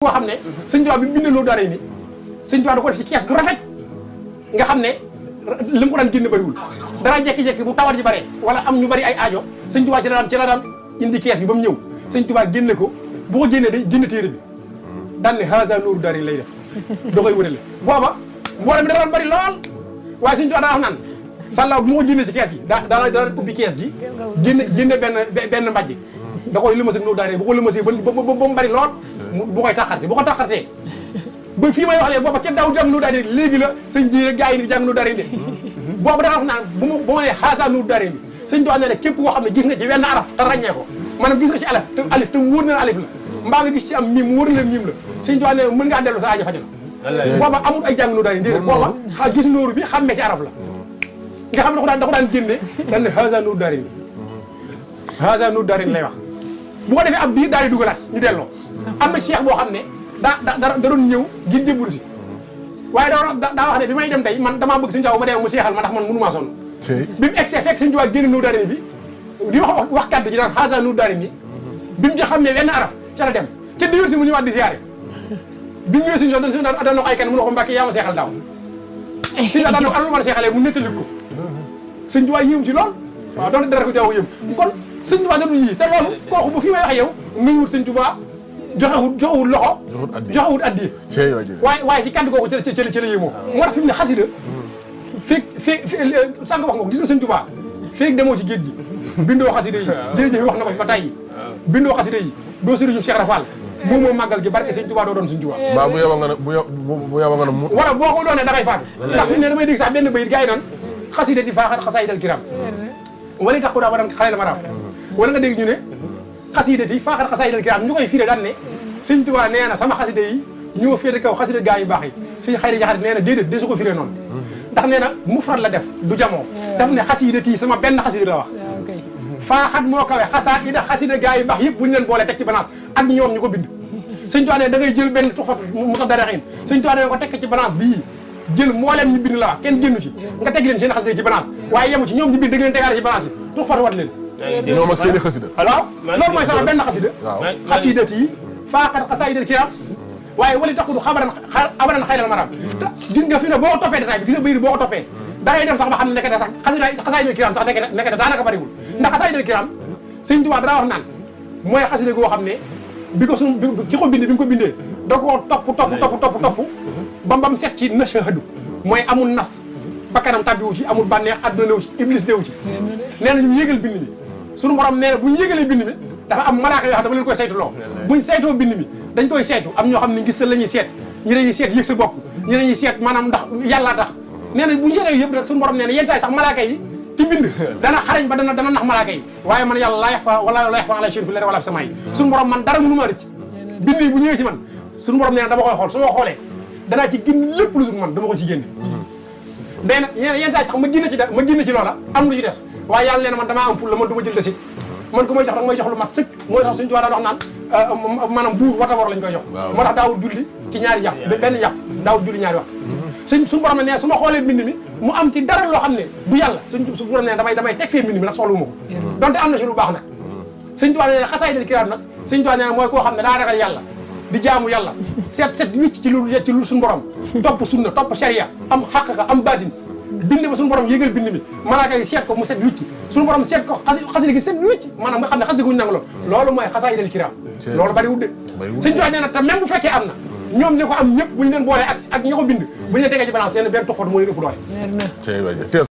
boo xam ne sëñ Tuubaa bi bindaloo dara ni sëñ Tuubaa da ko def ci kees gu rafet nga xam ne li mu ko daan génne bëriwul dara jekki-jekki bu tawat ji bare wala am ñu bari ay aajo sëñ Tuubaa ci la daan indi kees bi ba mu ñëw sëñ Tuubaa génne ko bu ko génnee day génne téere bi daan ne haza nuuru daari lay def da koy wërale booba mboolem bi da daan bëri lool waaye sëñ Tuubaa daa wax naan sàllaaw bu ma ko génne ci kees yi daan ubbi kees gi génne benn mbàjj da koy lëmasee nuuru daari bu ko lëmasee ba mu bëri lool bu koy taxarte bu ko taxartee ba fii may wax lee booba kenn daaw jàng nuuru daari léegi la sëñ ji rek gaa yi ni jàng nuuru daari de boobu daa wax naan bu ma nee haza nuuru daari sëñ Tuubaa nee na képp koo xam ne gis nga ci wenn araf te ràññee ko maanaam gis nga ci alif te mu wóor na alif la mbaa nga gis ci am miim mu wóor na miim la sëñ Tuubaa nee na mën ngaa dellu sa aajo faju na booba amul ay jàng nuuru daari déedéet booba gis nóoru bi xammee ci araf la nga xam ne da ko daan génne dañ ne haza nuuru daari haza nuuru daari lay wax bu ko defee ab biir daal di dugalaat ñu delloo am na cheikh boo xam ne da doon ñëw gi jébbalu si waaye daa wax ne bi may dem tey man damaa bëgg sëñ Tuubaa ma dee mu seexal ma ndax man mënu maa sonn bi mu egsee fekk sëñ Tuubaa génn nuuru daari bi di wax kàddu ji naan haza nuuru daari bi mu ci xam ne wenn araf ca la dem ca déwén si mu ñëwaat di siyaare bi mu ñëwee sëñ Tuubaa daan na ko ay kan mu ne ko Mbàkke yaa ma seexal daaw sëñ Tuubaa daan na ko alal ma seexalee mu nettali ko sëñ Tuubaa yéem ci lool waaw doon dara ko jaww yéem kon sëñ Tuubaa dootul yii te loolu kooku bu fi may wax yow nuyu wut sëñ Tuubaa joxewut loxo joxewut addiya waaye ci kàddu kooku ci la yéemoo moo tax fi mu ne xasida feeg sànq wax nga ko gis nga sëñ Tuubaa feeg demoo ci géej gi bindoo xasida yi jërëjëf wax na ko fi ba tey bindoo xasida yi doo sëriñu Cheikh Rafal moom màggal gi barke sëñ Tuubaa doo doon sëñ Tuubaa waaw bu yeboo nga ne mu wala boo ko doonee da ngay faatu ndax fi mu ne damay dégg sax benn bayit gars yi naan xasida ti faaxat xasaayidal kiram wala tax ku daa ba daan xale la maraam wala nga dégg ñu ne xasida ti faaxat xasaayidal kiram ñu koy firé daan ne sëñ Tuubaa nee na sama xasida yi ñoo féete kaw xasida gaa yu baax yi sëñ xayri jaxate nee na déedéet de su ko firé noonu ndax nee na mufrad la def du jamoo daf ne xasida ti sama benn xasida la wax faaxat moo kawe xasida gaa yu baax yëpp bu ñu leen boole teg ci balance ak ñoom ñu ko bind sëñ Tuubaa ne da ngay jël benn tuxat mu tax dara xin sëñ Tuubaa ne ko teg ci balance bii jël mboolem ñu bind la wax kenn génnu ci nga teg leen seen xasida ci balance waaye yemu ci ñoom ñu bind da ngeen tegaale ci balance yi tux fatu wat leen ñoom ak seen i xasida waaw loolu mooy sama benn xasida xasidat yi faaqat xasaayidal kiram waaye wali taxudu abadan xayral maram gis nga fi ne boo ko toppee détail bi gis nga bayri boo ko toppee da ngay dem sax ba xam ne nekkete sax xasaayidal kiram sax nekkete daanaka bariwul ndax xasaayidal kiram sëñ Tuubaa dara wax naan mooy xasida goo xam ne bi ko suñ ki ko bindee bi mu ko bindee da koo topp bam set ci nashahadu mooy amul nafs bakkanam tabbiwu ci amul bànneex adduna néew ci iblis néew ci nee na ñu yégal bind mi suñu borom nee na bu ñu yégalee bind mi dafa am malaaka yoo xam dama leen koy saytuloo buñ saytoo bind mi dañ koy saytu am ñoo xam ne ngis la ñuy seet ñi dañuy seet yëg sa bopp ñi dañuy seet maanaam ndax yàllaa tax nee na bu ñu seetee yëpp rek suñu borom nee na yenn saay sax malaaka yi ci bind dana xarañ ba dana nax malaaka yi waaye man yàlla laa yaxfa wala laa yaxfa ala shay'in fil ardi wala fis samaa'i suñu borom man dara mënu ma rëcc bind yi bu ñëwee ci man suñu borom nee na dama koy xool su ma xoolee danaa ci génn lépp lu dul man dama ko ci génne day nag yenn saa sax ma génne ci loola am lu ci des waaye yàlla nee na man damaa am ful la man du ma jël desit man ku may jox da may jox lu mat sëkk mooy tax suñu tuwaa daa wax naan maanaam buur wata war lañ koy jox moo tax daawul julli ci ñaari yàpp benn yàpp daawul julli ñaari wax suñu borom ne su ma xoolee mbind mi mu am ci dara loo xam ne du yàlla suñu borom ne damay teg fee mbind mi nag soxla wu ma ko donte am na ci lu baax nag suñu tuwaa ne xasaayidal kiraam nag suñu tuwaa ne mooy koo xam ne daa ragal yàlla di jaamu yàlla set wicc ci lu suñu borom topp sunna topp sharia am xaqiqa am baatin bind ba suñu borom yégal bind mi malaaka yi seet ko mu set wicc suñu borom seet ko xasida gi set wicc maanaam nga xam ne xasida guñu nangu loolu mooy xasaayidal kiram loolu bari wut de suñu jox nee na te même bu fekkee am na ñoom ñi ko am ñëpp bu ñu leen boole ak ñi ko bind bu ñu leen tegee ci balance seen benn tuxfatu moo leen ëpp doole